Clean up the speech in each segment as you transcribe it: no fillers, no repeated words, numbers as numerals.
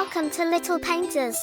Welcome to Little Painters.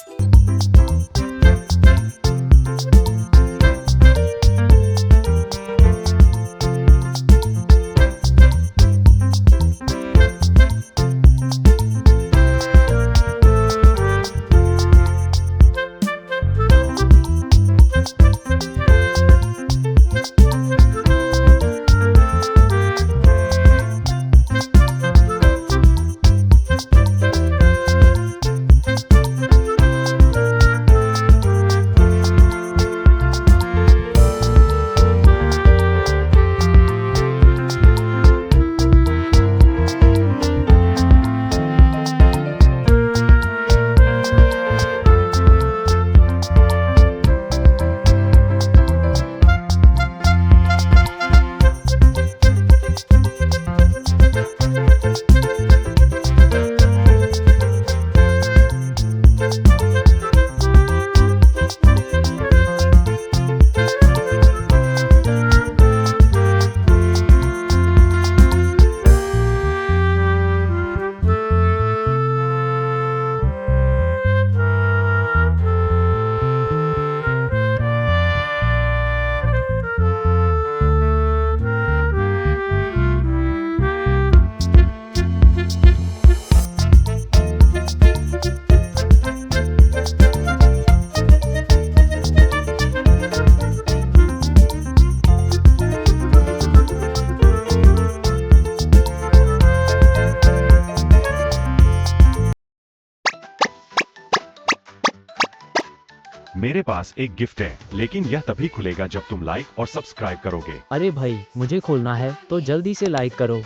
मेरे पास एक gift है, लेकिन यह तभी खुलेगा जब तुम लाइक और सब्सक्राइब करोगे। अरे भाई, मुझे खोलना है तो जल्दी से लाइक करो।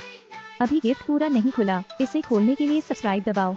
अभी गिफ्ट पूरा नहीं खुला, इसे खोलने के लिए सब्सक्राइब दबाओ।